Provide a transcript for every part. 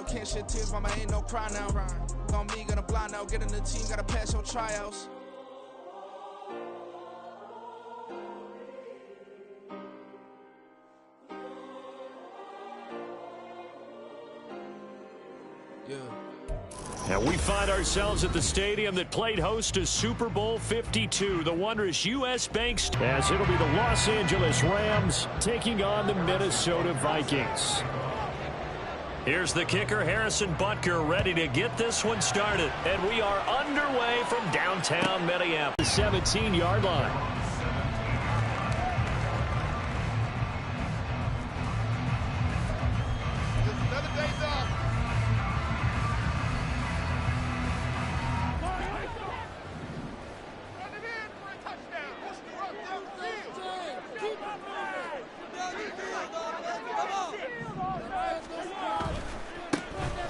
Can't shed tears, mama, ain't no cry now. Gonna be, gonna blind now, get in the team, gotta pass your tryouts. And we find ourselves at the stadium that played host to Super Bowl 52, the wondrous U.S. Bank, as it'll be the Los Angeles Rams taking on the Minnesota Vikings. Here's the kicker, Harrison Butker, ready to get this one started. And we are underway from downtown Minneapolis, 17-yard line.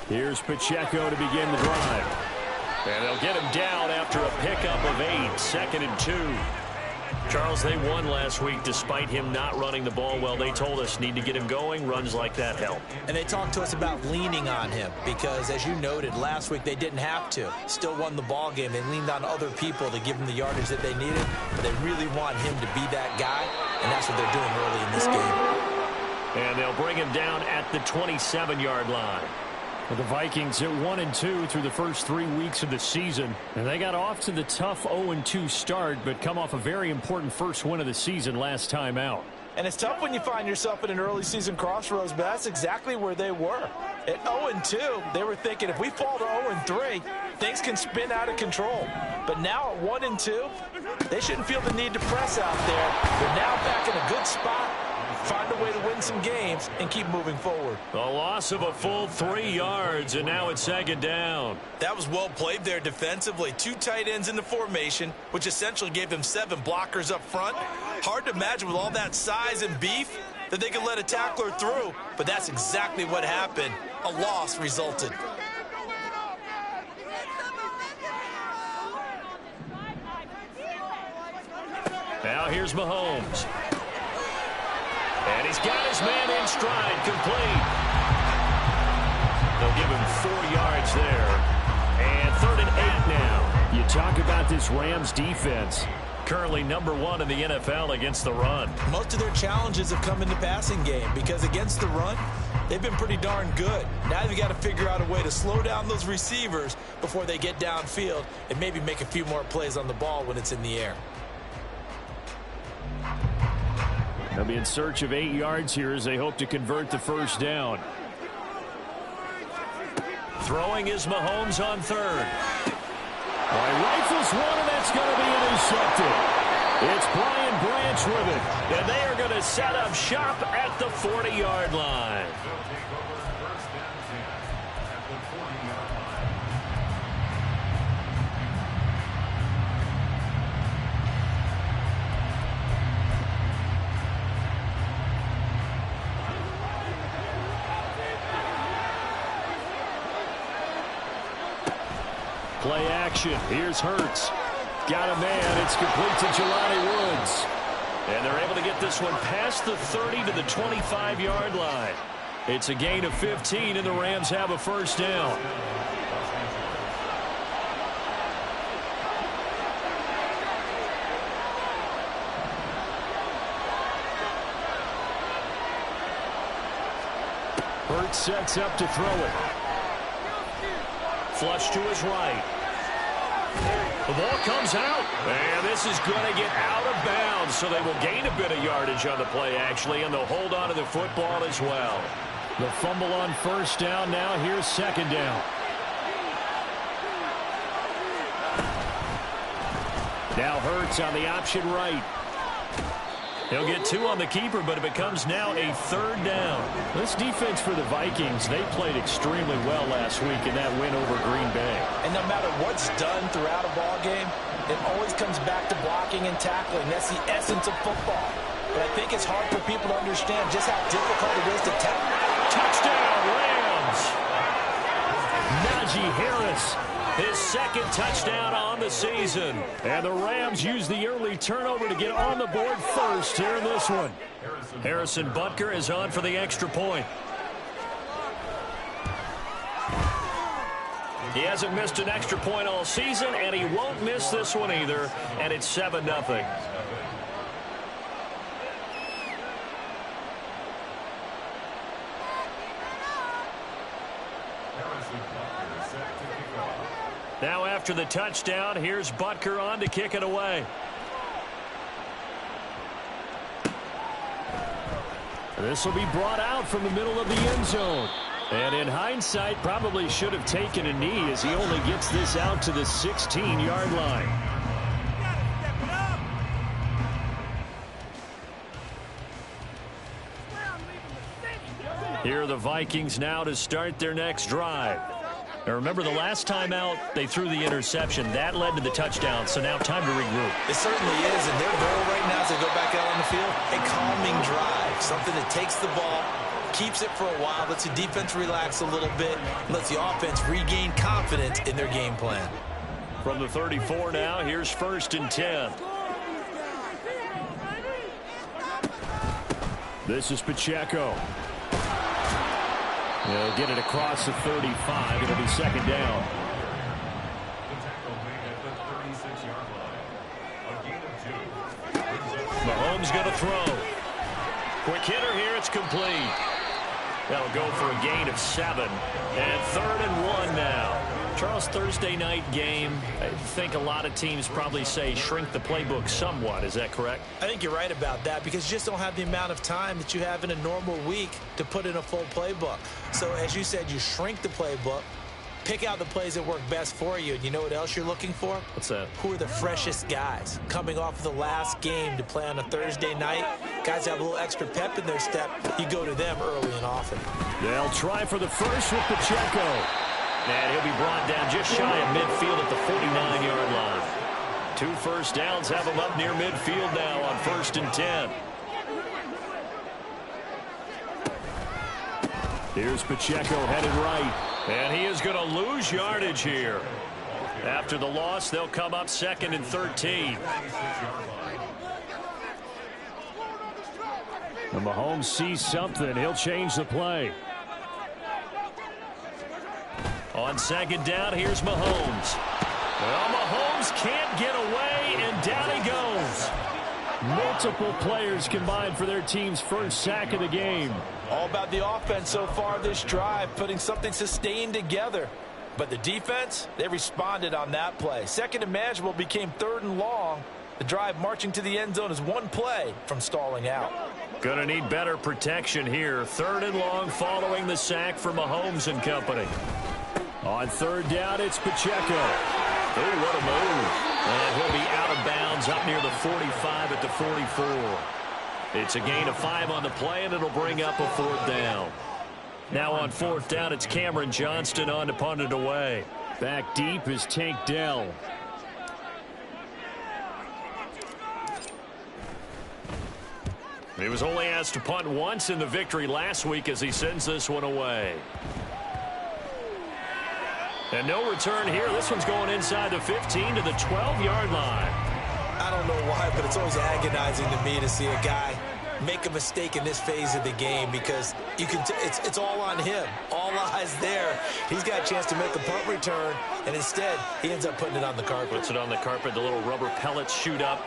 Here's Pacheco to begin the drive. And they'll get him down after a pickup of 8, 2nd and 2. Charles, they won last week despite him not running the ball well. They told us need to get him going. Runs like that help. And they talked to us about leaning on him because, as you noted, last week they didn't have to. Still won the ball game. They leaned on other people to give them the yardage that they needed. But they really want him to be that guy, and that's what they're doing early in this game. And they'll bring him down at the 27-yard line. Well, the Vikings at 1-2 through the first 3 weeks of the season. And they got off to the tough 0-2 start, but come off a very important first win of the season last time out. And it's tough when you find yourself at an early season crossroads, but that's exactly where they were. At 0-2, they were thinking if we fall to 0-3, things can spin out of control. But now at 1-2, they shouldn't feel the need to press out there. They're now back in a good spot. Find a way to win some games and keep moving forward. A loss of a full 3 yards, and now it's 2nd down. That was well played there defensively. 2 tight ends in the formation, which essentially gave them 7 blockers up front. Hard to imagine with all that size and beef that they could let a tackler through, but that's exactly what happened. A loss resulted. Now here's Mahomes. And he's got his man in stride, complete. They'll give him 4 yards there. And 3rd and 8 now. You talk about this Rams defense. Currently #1 in the NFL against the run. Most of their challenges have come in the passing game because against the run, they've been pretty darn good. Now they've got to figure out a way to slow down those receivers before they get downfield and maybe make a few more plays on the ball when it's in the air. They'll be in search of 8 yards here as they hope to convert the first down. Throwing is Mahomes on 3rd. Rifles one, and that's going to be intercepted. It's Brian Branch with it. And they are going to set up shop at the 40-yard line. Play action. Here's Hurts. Got a man. It's complete to Jelani Woods. And they're able to get this one past the 30 to the 25-yard line. It's a gain of 15, and the Rams have a first down. Hurts sets up to throw it. Flush to his right. The ball comes out, and this is going to get out of bounds, so they will gain a bit of yardage on the play, actually, and they'll hold on to the football as well. The fumble on first down. Now here's 2nd down. Now Hurts on the option right. He'll get 2 on the keeper, but it becomes now a 3rd down. This defense for the Vikings, they played extremely well last week in that win over Green Bay. And no matter what's done throughout a ball game, it always comes back to blocking and tackling. That's the essence of football. But I think it's hard for people to understand just how difficult it is to tackle. Touchdown, Rams! Najee Harris. His 2nd touchdown on the season. And the Rams use the early turnover to get on the board first here in this one. Harrison Butker is on for the extra point. He hasn't missed an extra point all season, and he won't miss this one either, and it's 7-0. Now after the touchdown, here's Butker on to kick it away. This will be brought out from the middle of the end zone. And in hindsight, probably should have taken a knee as he only gets this out to the 16-yard line. Here are the Vikings now to start their next drive. Now remember, the last time out, they threw the interception. That led to the touchdown, so now time to regroup. It certainly is, and their goal right now as they go back out on the field, a calming drive, something that takes the ball, keeps it for a while, lets the defense relax a little bit, and lets the offense regain confidence in their game plan. From the 34 now, here's 1st and 10. This is Pacheco. They'll get it across the 35. It'll be 2nd down. Mahomes going to throw. Quick hitter here. It's complete. That'll go for a gain of 7. And 3rd and 1 now. Charles, Thursday night game, I think a lot of teams probably say shrink the playbook somewhat. Is that correct? I think you're right about that because you just don't have the amount of time that you have in a normal week to put in a full playbook. So as you said, you shrink the playbook, pick out the plays that work best for you. And you know what else you're looking for? What's that? Who are the freshest guys coming off of the last game to play on a Thursday night? Guys have a little extra pep in their step. You go to them early and often. They'll try for the first with Pacheco. And he'll be brought down just shy of midfield at the 49-yard line. 2 first downs have him up near midfield now on 1st and 10. Here's Pacheco headed right. And he is going to lose yardage here. After the loss, they'll come up 2nd and 13. And Mahomes sees something. He'll change the play. On 2nd down, here's Mahomes. Well, Mahomes can't get away, and down he goes. Multiple players combined for their team's first sack of the game. All about the offense so far this drive, putting something sustained together. But the defense, they responded on that play. 2nd and manageable became 3rd and long. The drive marching to the end zone is 1 play from stalling out. Gonna need better protection here. 3rd and long following the sack for Mahomes and company. On 3rd down, it's Pacheco. Oh, what a move. And he'll be out of bounds up near the 45 at the 44. It's a gain of 5 on the play, and it'll bring up a 4th down. Now on 4th down, it's Cameron Johnston on to punt it away. Back deep is Tank Dell. He was only asked to punt once in the victory last week as he sends this one away. And no return here. This one's going inside the 15 to the 12-yard line. I don't know why, but it's always agonizing to me to see a guy make a mistake in this phase of the game because you can it's all on him. All eyes there. He's got a chance to make a punt return, and instead he ends up putting it on the carpet. Puts it on the carpet. The little rubber pellets shoot up.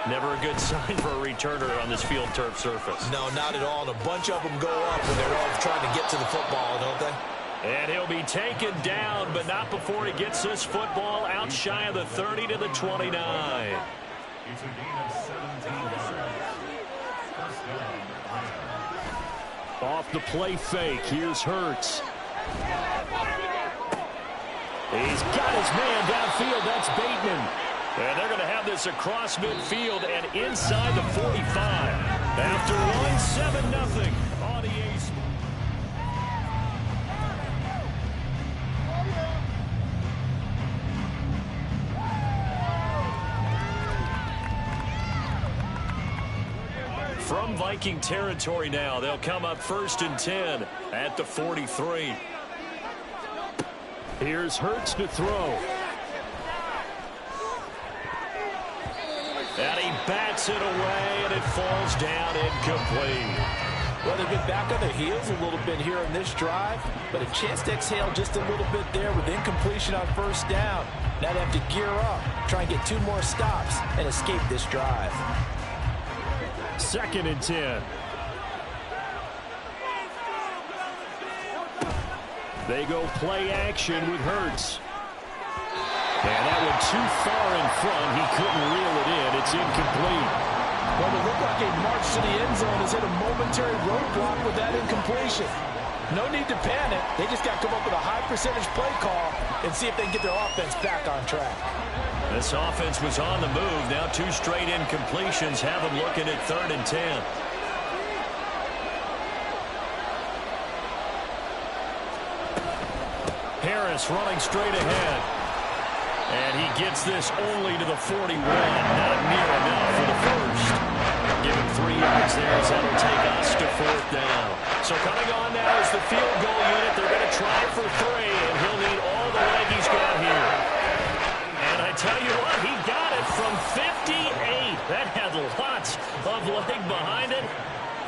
Never a good sign for a returner on this field turf surface. No, not at all. And a bunch of them go up when they're all trying to get to the football, don't they? And he'll be taken down, but not before he gets this football out shy of the 30 to the 29. It's a gain of 17 yards. First down. Off the play fake, here's Hurts. He's got his man downfield, that's Bateman. And they're going to have this across midfield and inside the 45. After one, 7-0 on the Ace. From Viking territory now, they'll come up 1st and 10 at the 43. Here's Hurts to throw. And he bats it away, and it falls down incomplete. Well, they've been back on their heels a little bit here in this drive, but a chance to exhale just a little bit there with incompletion on first down. Now they have to gear up, try and get 2 more stops, and escape this drive. 2nd and 10. They go play action with Hurts. And that went too far in front. He couldn't reel it in. It's incomplete. Well, it looked like a march to the end zone has hit a momentary roadblock with that incompletion. No need to panic. They just got to come up with a high percentage play call and see if they can get their offense back on track. This offense was on the move. Now 2 straight incompletions have them looking at 3rd and 10. Harris running straight ahead. And he gets this only to the 41. Not near enough for the first. Give him 3 yards there as that'll take us to 4th down. So coming on now is the field goal unit. They're going to try for 3, and he'll need all the leg he's got here. And I tell you what, he got it from 58. That had lots of leg behind it.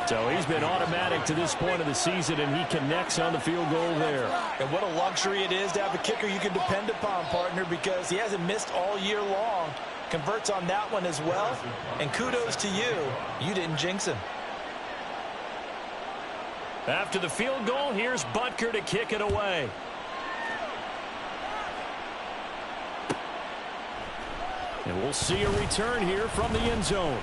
So he's been automatic to this point of the season, and he connects on the field goal there. And what a luxury it is to have a kicker you can depend upon, partner, because he hasn't missed all year long. Converts on that one as well. And kudos to you. You didn't jinx him. After the field goal, here's Butker to kick it away. And we'll see a return here from the end zone.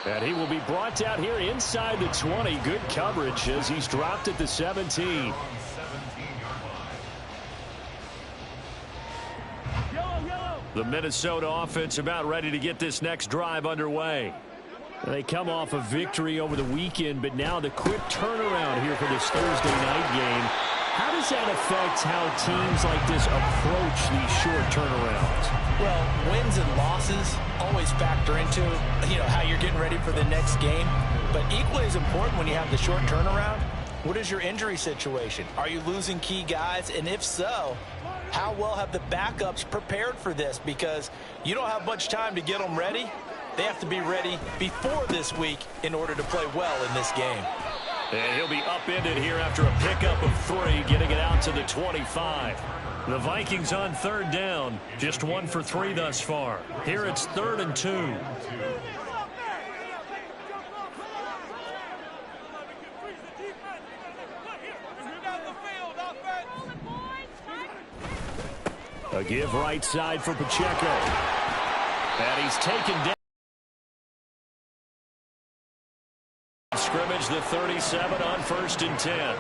And he will be brought out here inside the 20. Good coverage as he's dropped at the 17. The Minnesota offense about ready to get this next drive underway. They come off a victory over the weekend, but now the quick turnaround here for this Thursday night game. How does that affect how teams like this approach these short turnarounds? Well, wins and losses always factor into, how you're getting ready for the next game. But equally as important when you have the short turnaround, what is your injury situation? Are you losing key guys? And if so, how well have the backups prepared for this? Because you don't have much time to get them ready. They have to be ready before this week in order to play well in this game. And he'll be upended here after a pickup of 3, getting it out to the 25. The Vikings on 3rd down. Just 1 for 3 thus far. Here it's 3rd and 2. A give right side for Pacheco. And he's taken down. Scrimmage the 37 on 1st and 10.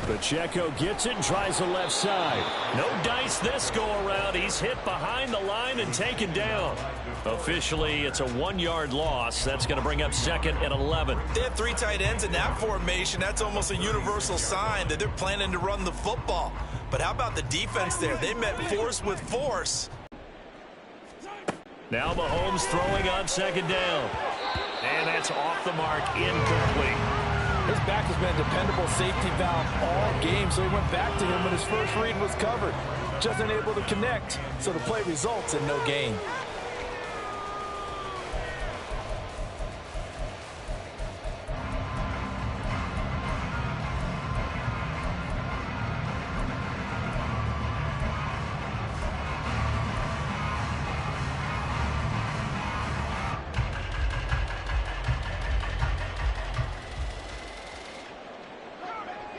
Pacheco gets it and tries the left side. No dice this go around. He's hit behind the line and taken down. Officially, it's a 1-yard loss. That's going to bring up 2nd and 11. They have 3 tight ends in that formation. That's almost a universal sign that they're planning to run the football. But how about the defense there? They met force with force. Now Mahomes throwing on 2nd down. And that's off the mark, incomplete. His back has been a dependable safety valve all game, so he went back to him when his first read was covered. Just unable to connect, so the play results in no gain.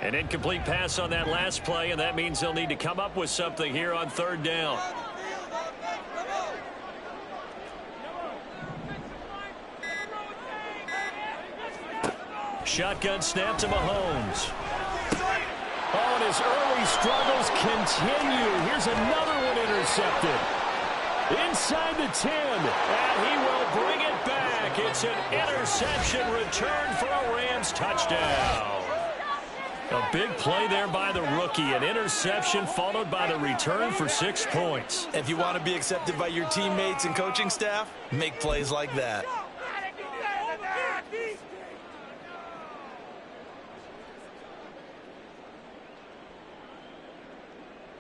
An incomplete pass on that last play, and that means they'll need to come up with something here on 3rd down. Shotgun snap to Mahomes. Oh, and his early struggles continue. Here's another one intercepted. Inside the 10, and he will bring it back. It's an interception return for a Rams touchdown. A big play there by the rookie. An interception followed by the return for 6 points. If you want to be accepted by your teammates and coaching staff, make plays like that.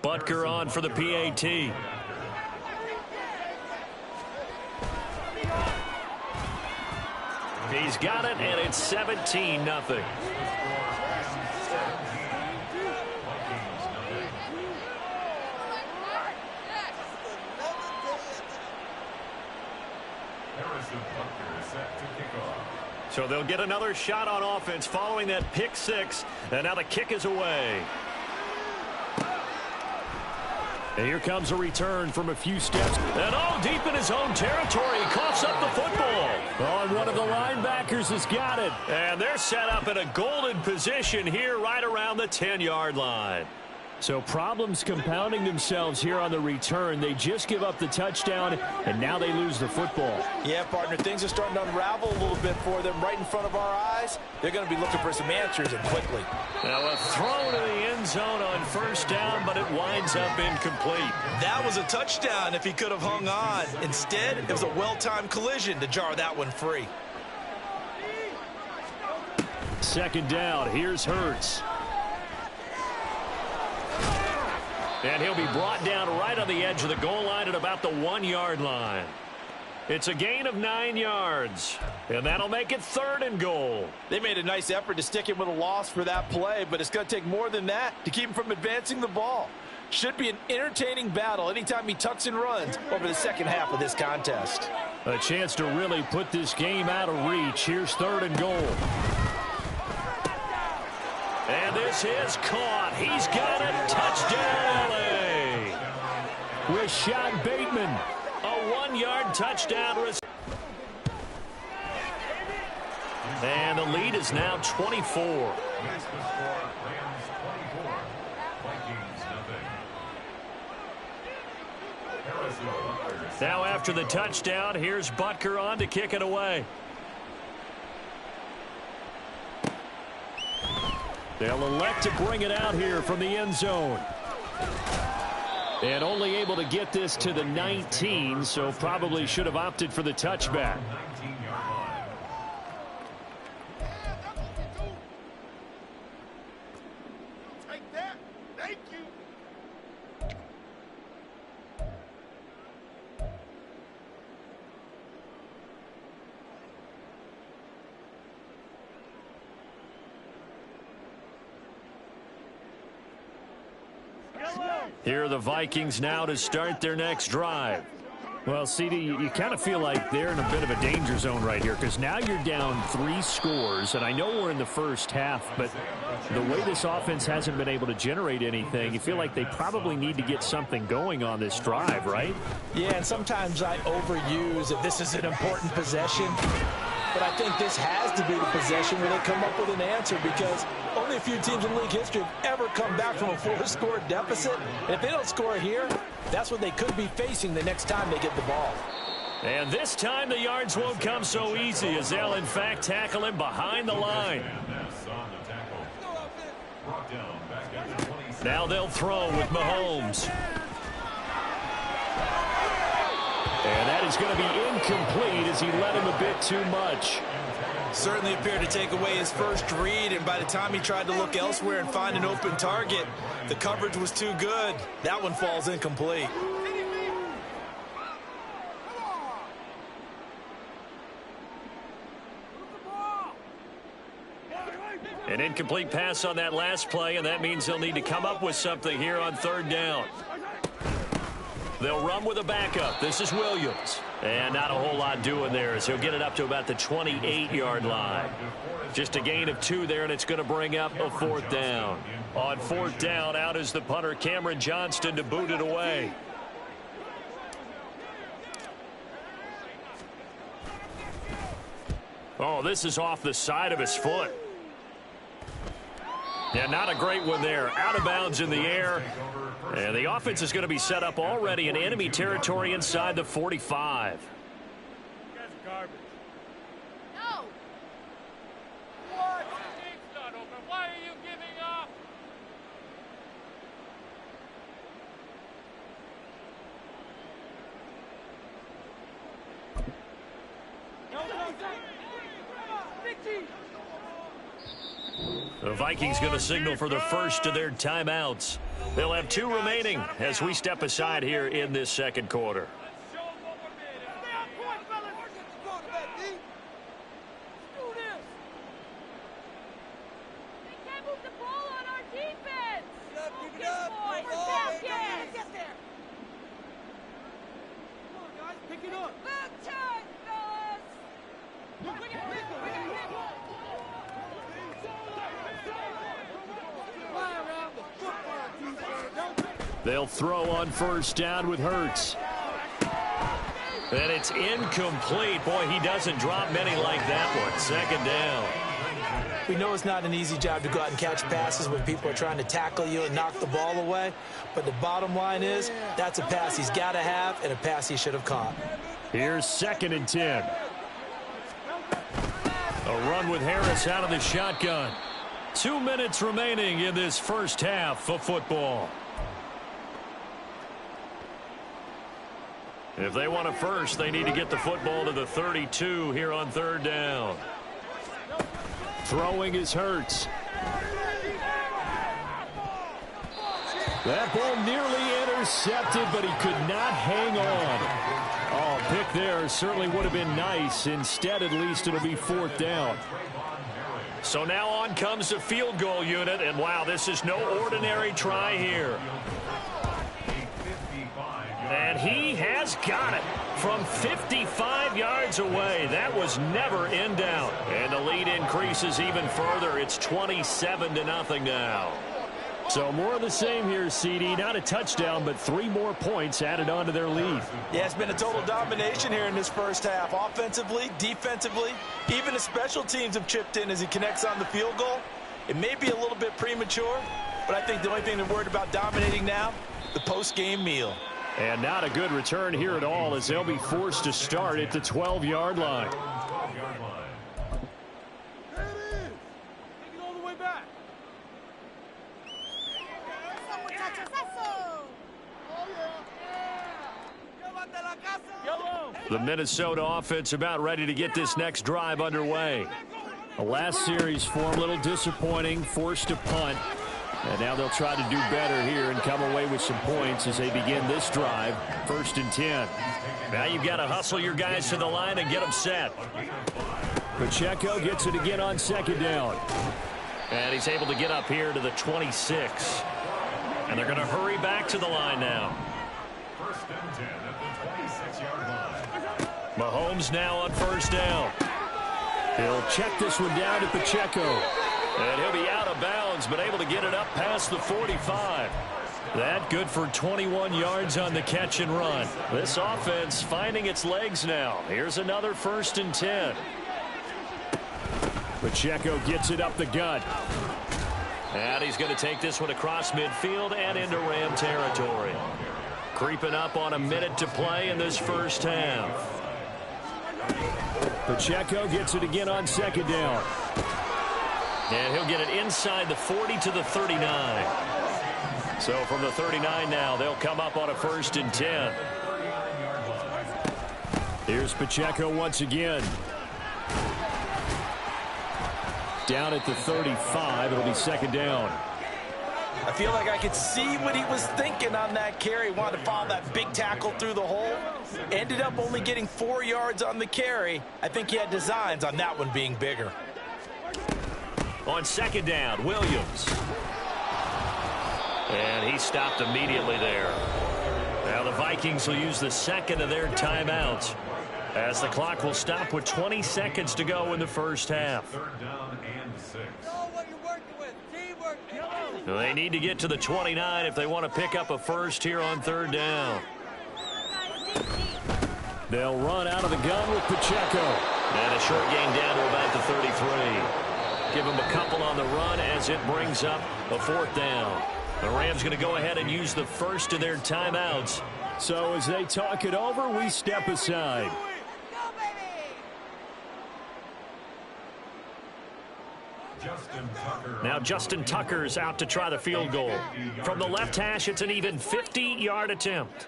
Butker on for the PAT. He's got it, and it's 17-0. So they'll get another shot on offense following that pick six. And now the kick is away. And here comes a return from a few steps. And deep in his own territory. He coughs up the football. And one of the linebackers has got it. And they're set up in a golden position here right around the 10-yard line. So problems compounding themselves here on the return. They just give up the touchdown, and now they lose the football. Yeah, partner, things are starting to unravel a little bit for them right in front of our eyes. They're going to be looking for some answers, and quickly. Now a throw to the end zone on first down, but it winds up incomplete. That was a touchdown if he could have hung on. Instead, it was a well-timed collision to jar that one free. Second down, here's Hurts. And he'll be brought down right on the edge of the goal line at about the 1-yard line. It's a gain of 9 yards. And that'll make it 3rd and goal. They made a nice effort to stick him with a loss for that play, but it's going to take more than that to keep him from advancing the ball. Should be an entertaining battle anytime he tucks and runs over the second half of this contest. A chance to really put this game out of reach. Here's 3rd and goal. And this is caught. He's got it. Touchdown, LA. Rashad Bateman. A 1-yard touchdown. And the lead is now 24. Now after the touchdown, here's Butker on to kick it away. They'll elect to bring it out here from the end zone. And only able to get this to the 19, so probably should have opted for the touchback. Take that. Thank you. Here are the Vikings now to start their next drive. Well, CD, you kind of feel like they're in a bit of a danger zone right here because now you're down 3 scores, and I know we're in the first half, but the way this offense hasn't been able to generate anything, you feel like they probably need to get something going on this drive, right? Yeah, and sometimes I overuse that this is an important possession, but I think this has to be the possession where they come up with an answer because only a few teams in league history have ever come back from a 4-score deficit. And if they don't score here, that's what they could be facing the next time they get the ball. And this time the yards won't come so easy as they'll, in fact, tackle him behind the line. Now they'll throw with Mahomes. And that is going to be incomplete as he led him a bit too much. Certainly appeared to take away his first read, and by the time he tried to look elsewhere and find an open target, the coverage was too good. That one falls incomplete. An incomplete pass on that last play, and that means they'll need to come up with something here on 3rd down. They'll run with a backup. This is Williams. And not a whole lot doing there as he'll get it up to about the 28-yard line. Just a gain of 2 there, and it's going to bring up a 4th down. On 4th down, out is the punter, Cameron Johnston, to boot it away. Oh, this is off the side of his foot. Yeah, not a great one there. Out of bounds in the air. And the offense is going to be set up already in enemy territory inside the 45. You guys are garbage. No. What? The game's not over. Why are you giving up? The Vikings going to signal for the first of their timeouts. They'll have 2 remaining as we step aside here in this second quarter. move the ball on our defense. Keep it up. Boys, Get there. Come on, guys. Pick it up. Back time, fellas. Fly around the football, defense. They'll throw on first down with Hurts. And it's incomplete. Boy, he doesn't drop many like that one. Second down. We know it's not an easy job to go out and catch passes when people are trying to tackle you and knock the ball away. But the bottom line is, that's a pass he's got to have and a pass he should have caught. Here's 2nd and 10. A run with Harris out of the shotgun. 2 minutes remaining in this first half of football. If they want a first, they need to get the football to the 32 here on 3rd down. Throwing is Hurts. That ball nearly intercepted, but he could not hang on. Oh, pick there certainly would have been nice. Instead, at least it'll be 4th down. So now on comes the field goal unit, and wow, this is no ordinary try here. And he has got it from 55 yards away. That was never in doubt. And the lead increases even further. It's 27-0 now. So more of the same here, CD. Not a touchdown, but 3 more points added on to their lead. Yeah, it's been a total domination here in this first half. Offensively, defensively, even the special teams have chipped in as he connects on the field goal. It may be a little bit premature, but I think the only thing they're worried about dominating now, the post-game meal. And not a good return here at all as they'll be forced to start at the 12-yard line. There it is. Take it all the way back. The Minnesota offense about ready to get this next drive underway. The last series for them a little disappointing, forced to punt. And now they'll try to do better here and come away with some points as they begin this drive. 1st and 10. Now you've got to hustle your guys to the line and get them set. Pacheco gets it again on 2nd down. And he's able to get up here to the 26. And they're going to hurry back to the line now. 1st and 10 at the 26-yard line. Mahomes now on 1st down. He'll check this one down to Pacheco. And he'll be out of bounds, but able to get it up past the 45. That good for 21 yards on the catch and run. This offense finding its legs now. Here's another 1st and 10. Pacheco gets it up the gut. And he's going to take this one across midfield and into Ram territory. Creeping up on a minute to play in this first half. Pacheco gets it again on 2nd down. And he'll get it inside the 40 to the 39. So from the 39 now, they'll come up on a 1st and 10. Here's Pacheco once again. Down at the 35, it'll be 2nd down. I feel like I could see what he was thinking on that carry. Wanted to follow that big tackle through the hole. Ended up only getting 4 yards on the carry. I think he had designs on that one being bigger. On 2nd down, Williams. And he stopped immediately there. Now the Vikings will use the 2nd of their timeouts as the clock will stop with 20 seconds to go in the first half. 3rd down and 6. They need to get to the 29 if they want to pick up a first here on 3rd down. They'll run out of the gun with Pacheco. And a short gain down to about the 33. Give him a couple on the run as it brings up a 4th down. The Rams going to go ahead and use the 1st of their timeouts. So as they talk it over, we step aside. Now Justin Tucker's out to try the field goal. From the left hash, it's an even 50-yard attempt.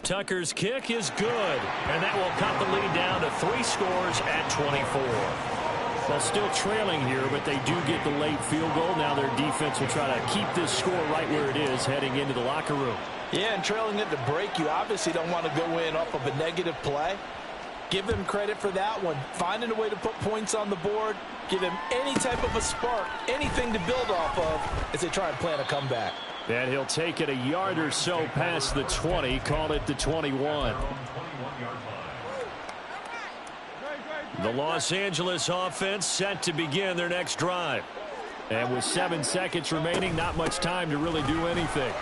Tucker's kick is good, and that will cut the lead down to 3 scores at 24. Well, still trailing here, but they do get the late field goal. Now their defense will try to keep this score right where it is heading into the locker room. Yeah, and trailing at the break, you obviously don't want to go in off of a negative play. Give them credit for that one. Finding a way to put points on the board, give them any type of a spark, anything to build off of as they try and plan a comeback. And he'll take it a yard or so past the 20, call it the 21. The Los Angeles offense set to begin their next drive. And with 7 seconds remaining, not much time to really do anything.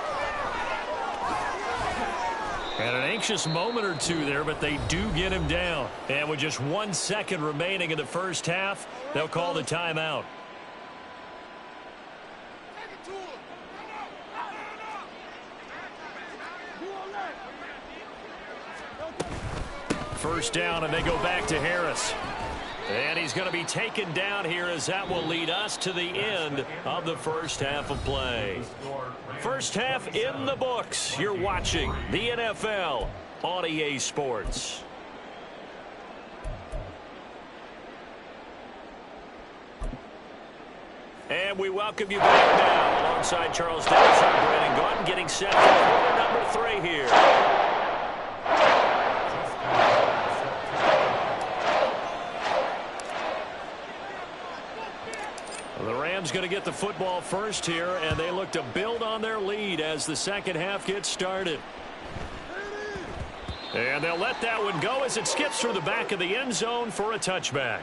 And an anxious moment or two there, but they do get him down. And with just 1 second remaining in the first half, they'll call the timeout. First down, and they go back to Harris. And he's going to be taken down here as that will lead us to the end of the first half of play. First half in the books. You're watching the NFL on EA Sports. And we welcome you back now alongside Charles Davis. I'm Brandon Gaudin getting set for quarter number 3 here. The Rams going to get the football first here, and they look to build on their lead as the second half gets started. And they'll let that one go as it skips through the back of the end zone for a touchback.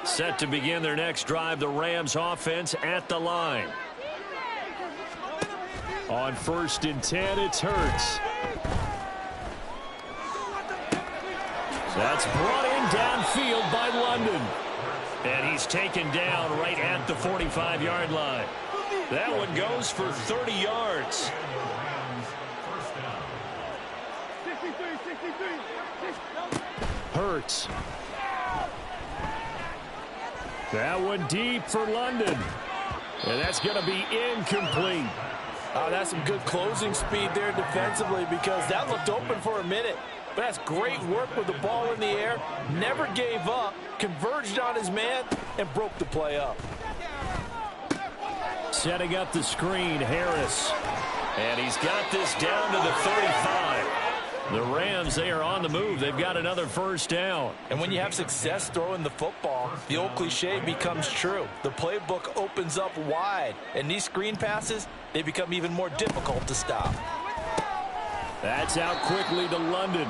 Set to begin their next drive, the Rams offense at the line. On 1st and 10, it's Hurts. That's brought in downfield by London. And he's taken down right at the 45-yard line. That one goes for 30 yards. Hurts. That one deep for London. And that's going to be incomplete. Oh, that's some good closing speed there defensively because that looked open for a minute. But that's great work with the ball in the air. Never gave up, converged on his man, and broke the play up. Setting up the screen, Harris. And he's got this down to the 35. The Rams, they are on the move. They've got another first down. And when you have success throwing the football, the old cliche becomes true. The playbook opens up wide. And these screen passes, they become even more difficult to stop. That's out quickly to London.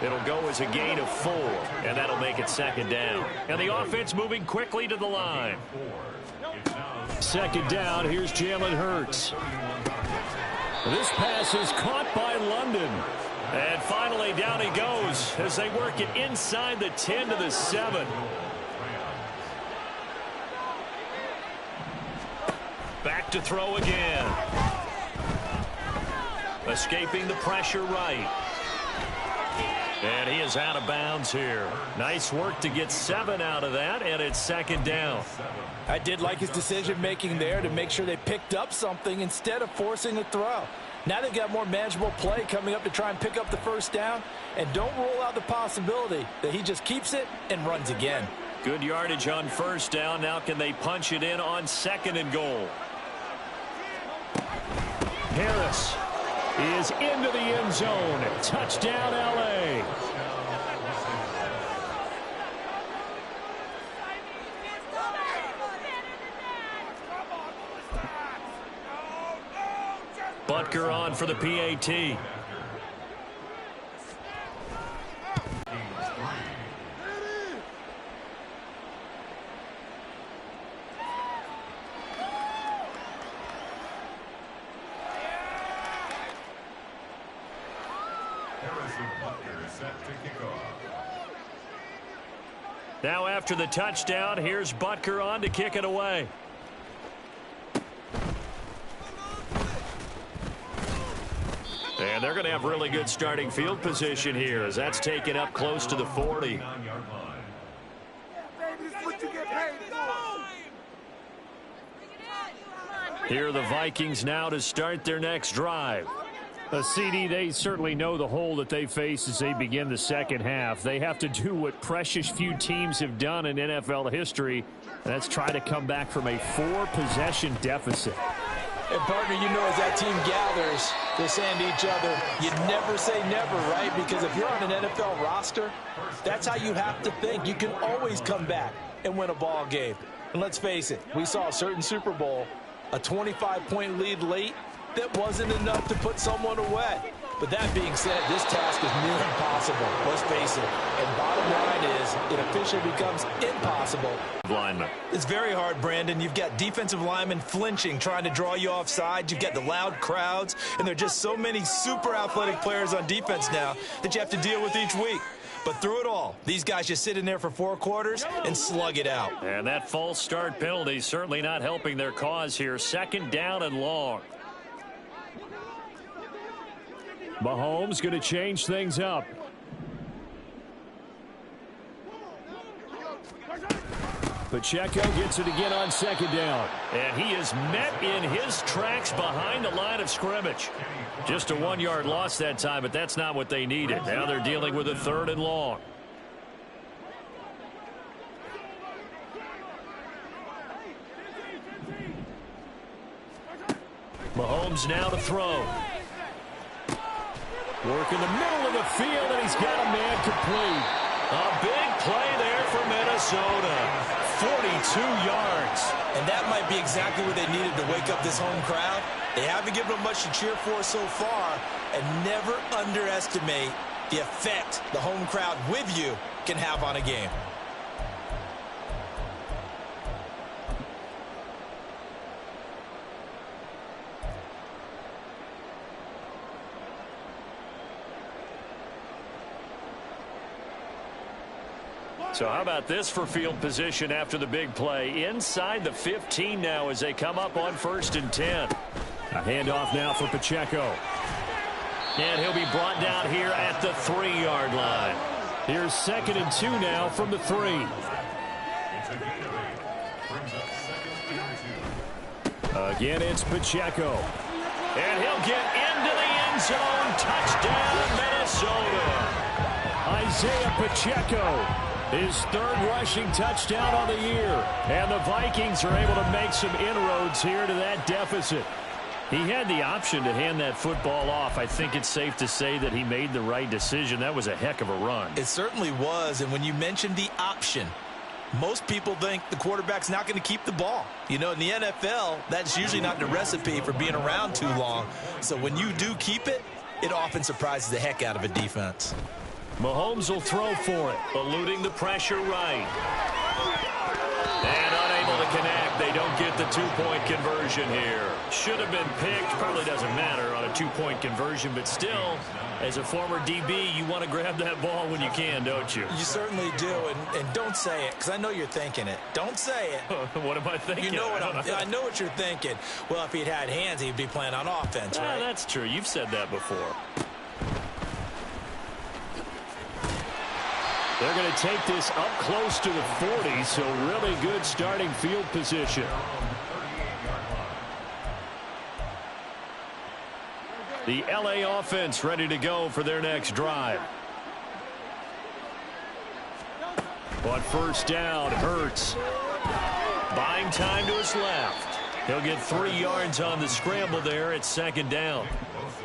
It'll go as a gain of 4, and that'll make it second down. And the offense moving quickly to the line. Second down, here's Jalen Hurts. This pass is caught by London. And finally down he goes as they work it inside the 10 to the 7. Back to throw again. Escaping the pressure right. And he is out of bounds here. Nice work to get 7 out of that, and it's second down. I did like his decision-making there to make sure they picked up something instead of forcing a throw. Now they've got more manageable play coming up to try and pick up the first down, and don't rule out the possibility that he just keeps it and runs again. Good yardage on first down. Now can they punch it in on 2nd and goal? Harris is into the end zone. Touchdown, L.A. Butker on for the PAT. Now after the touchdown, here's Butker on to kick it away. And they're going to have really good starting field position here as that's taken up close to the 40. Here are the Vikings now to start their next drive. CD, they certainly know the hole that they face as they begin the second half. They have to do what precious few teams have done in NFL history. And that's try to come back from a 4-possession deficit. And, partner, you know as that team gathers, they're saying to each other, you never say never, right? Because if you're on an NFL roster, that's how you have to think. You can always come back and win a ball game. And let's face it, we saw a certain Super Bowl, a 25-point lead late that wasn't enough to put someone away. But that being said, this task is near impossible. Let's face it. And bottom line is, it officially becomes impossible. Lineman. It's very hard, Brandon. You've got defensive linemen flinching, trying to draw you offside. You've got the loud crowds, and there are just so many super athletic players on defense now that you have to deal with each week. But through it all, these guys just sit in there for 4 quarters and slug it out. And that false start penalty certainly not helping their cause here. 2nd down and long. Mahomes going to change things up. Pacheco gets it again on 2nd down. And he is met in his tracks behind the line of scrimmage. Just a 1-yard loss that time, but that's not what they needed. Now they're dealing with a 3rd and long. Mahomes now to throw. Work in the middle of the field, and he's got a man complete. A big play there for Minnesota. 42 yards. And that might be exactly what they needed to wake up this home crowd. They haven't given them much to cheer for so far, and never underestimate the effect the home crowd with you can have on a game. So how about this for field position after the big play? Inside the 15 now as they come up on 1st and 10. A handoff now for Pacheco. And he'll be brought down here at the 3-yard line. Here's 2nd and 2 now from the 3. Again, it's Pacheco. And he'll get into the end zone. Touchdown, Minnesota. Isaiah Pacheco. His 3rd rushing touchdown on the year. And the Vikings are able to make some inroads here to that deficit. He had the option to hand that football off. I think it's safe to say that he made the right decision. That was a heck of a run. It certainly was. And when you mentioned the option, most people think the quarterback's not going to keep the ball. You know, in the NFL, that's usually not the recipe for being around too long. So when you do keep it, it often surprises the heck out of a defense. Mahomes will throw for it. Eluding the pressure right. And unable to connect. They don't get the 2-point conversion here. Should have been picked. Probably doesn't matter on a 2-point conversion. But still, as a former DB, you want to grab that ball when you can, don't you? You certainly do. And don't say it, because I know you're thinking it. Don't say it. What am I thinking? You know what I know what you're thinking. Well, if he'd had hands, he'd be playing on offense, right? That's true. You've said that before. They're going to take this up close to the 40, so really good starting field position. The LA offense ready to go for their next drive. On 1st down, Hurts. Buying time to his left. He'll get 3 yards on the scramble there at 2nd down.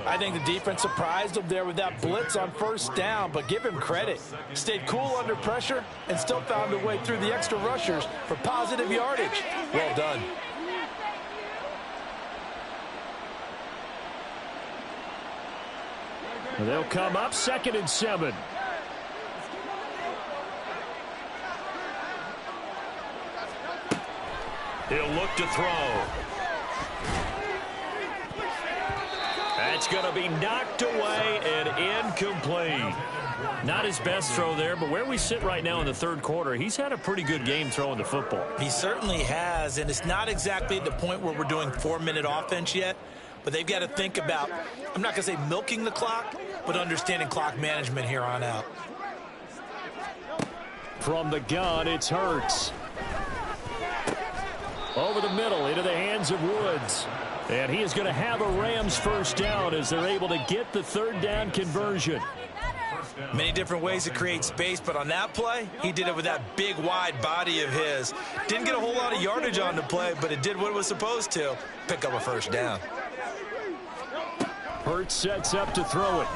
I think the defense surprised him there with that blitz on 1st down, but give him credit. Stayed cool under pressure and still found a way through the extra rushers for positive yardage. Well done. They'll come up 2nd and 7. He'll look to throw. That's going to be knocked away and incomplete. Not his best throw there, but where we sit right now in the 3rd quarter, he's had a pretty good game throwing the football. He certainly has, and it's not exactly at the point where we're doing 4-minute offense yet, but they've got to think about, I'm not going to say milking the clock, but understanding clock management here on out. From the gun, it's Hurts. Over the middle, into the hands of Woods. And he is going to have a Rams 1st down as they're able to get the 3rd down conversion. Many different ways to create space, but on that play, he did it with that big, wide body of his. Didn't get a whole lot of yardage on the play, but it did what it was supposed to. Pick up a first down. Hurts sets up to throw it.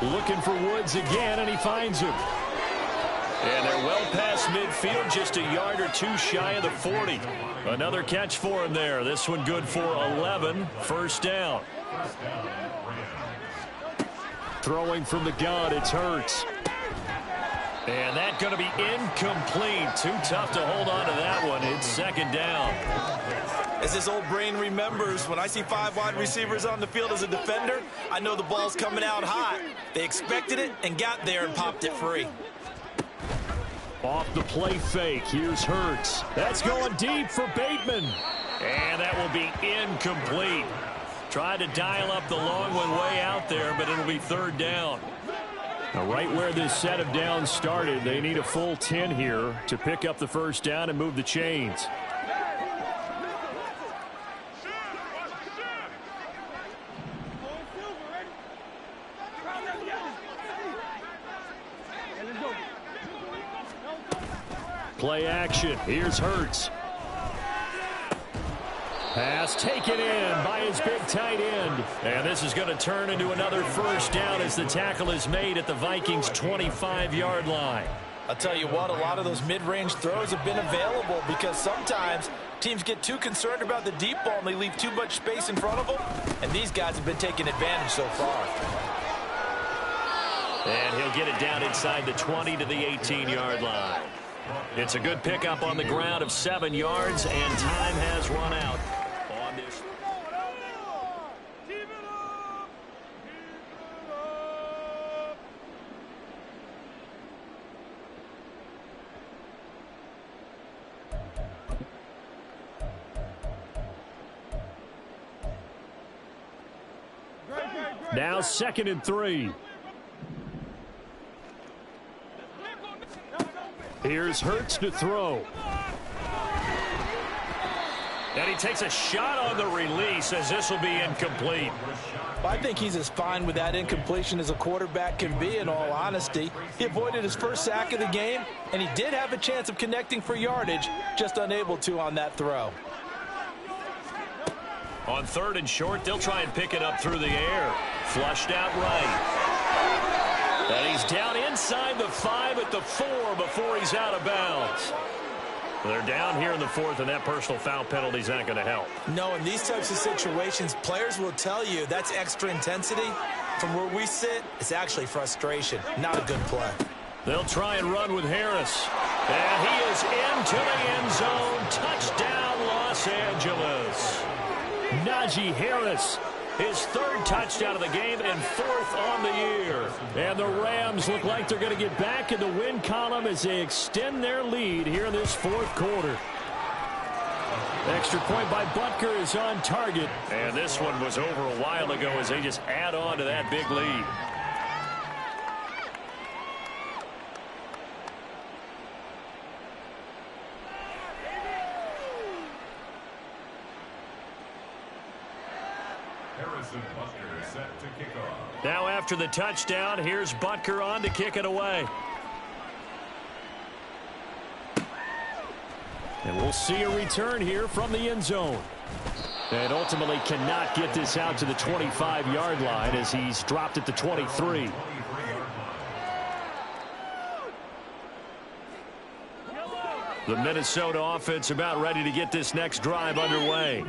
Looking for Woods again, and he finds him. And they're well past midfield, just a yard or two shy of the 40. Another catch for him there. This one good for 11. First down. Throwing from the gun, it's Hurts. And that's going to be incomplete. Too tough to hold on to that one. It's second down. As this old brain remembers, when I see 5 wide receivers on the field as a defender, I know the ball's coming out hot. They expected it and got there and popped it free. Off the play fake, here's Hurts. That's going deep for Bateman. And that will be incomplete. Tried to dial up the long one way out there, but it'll be third down. Now, right where this set of downs started, they need a full 10 here to pick up the first down and move the chains. Play action. Here's Hurts. Pass taken in by his big tight end. And this is going to turn into another first down as the tackle is made at the Vikings' 25-yard line. I'll tell you what, a lot of those mid-range throws have been available because sometimes teams get too concerned about the deep ball and they leave too much space in front of them. And these guys have been taking advantage so far. And he'll get it down inside the 20 to the 18-yard line. It's a good pickup on the ground of 7 yards, and time has run out on this. Now 2nd and 3. Here's Hurts to throw. And he takes a shot on the release as this will be incomplete. I think he's as fine with that incompletion as a quarterback can be, in all honesty. He avoided his first sack of the game, and he did have a chance of connecting for yardage, just unable to on that throw. On 3rd and short, they'll try and pick it up through the air. Flushed out right. And he's down inside the 5 at the 4 before he's out of bounds. They're down here in the 4th, and that personal foul penalty is not going to help. No, in these types of situations, players will tell you that's extra intensity. From where we sit, it's actually frustration. Not a good play. They'll try and run with Harris. And he is into the end zone. Touchdown, Los Angeles. Najee Harris, his 3rd touchdown of the game and 4th on the year. And the Rams look like they're going to get back in the win column as they extend their lead here in this 4th quarter. Extra point by Butker is on target. And this one was over a while ago as they just add on to that big lead. Set to kick off. Now after the touchdown, here's Butker on to kick it away. And we'll see a return here from the end zone. And ultimately cannot get this out to the 25-yard line as he's dropped at the 23. The Minnesota offense about ready to get this next drive underway.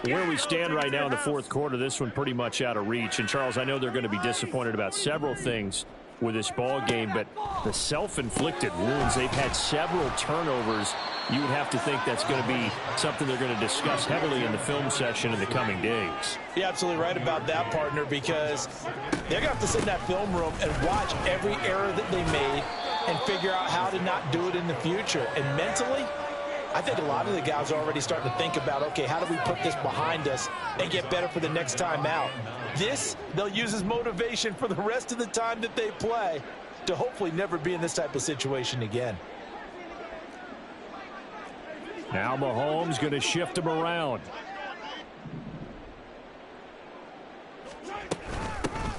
Where we stand right now in the 4th quarter, this one pretty much out of reach. And, Charles, I know they're going to be disappointed about several things with this ball game, but the self-inflicted wounds, they've had several turnovers. You would have to think that's going to be something they're going to discuss heavily in the film session in the coming days. You're absolutely right about that, partner, because they're going to have to sit in that film room and watch every error that they made and figure out how to not do it in the future. And mentally, I think a lot of the guys are already starting to think about, okay, how do we put this behind us and get better for the next time out? This, they'll use as motivation for the rest of the time that they play to hopefully never be in this type of situation again. Now Mahomes going to shift him around.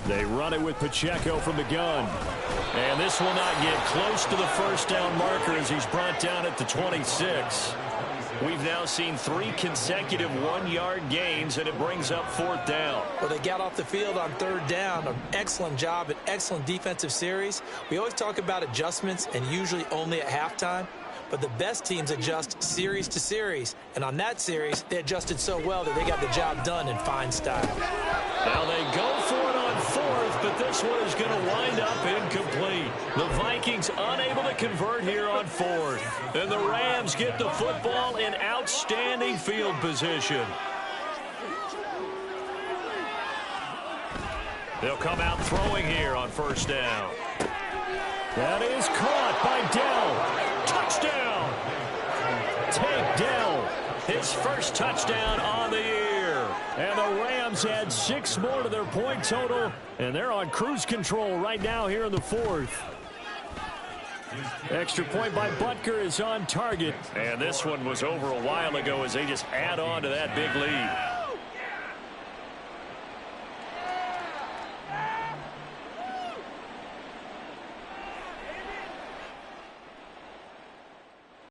They run it with Pacheco from the gun. And this will not get close to the first down marker as he's brought down at the 26. We've now seen 3 consecutive 1-yard gains, and it brings up 4th down. Well, they got off the field on 3rd down. An excellent job, an excellent defensive series. We always talk about adjustments, and usually only at halftime. But the best teams adjust series to series. And on that series, they adjusted so well that they got the job done in fine style. Now they go for it on 4th, but this one is going to wind up incomplete. The Vikings unable to convert here on 4th. And the Rams get the football in outstanding field position. They'll come out throwing here on 1st down. That is caught by Dell. Touchdown! Take Dell. His first touchdown on the year. And the Rams add 6 more to their point total, and they're on cruise control right now here in the 4th. Extra point by Butker is on target. And this one was over a while ago as they just add on to that big lead.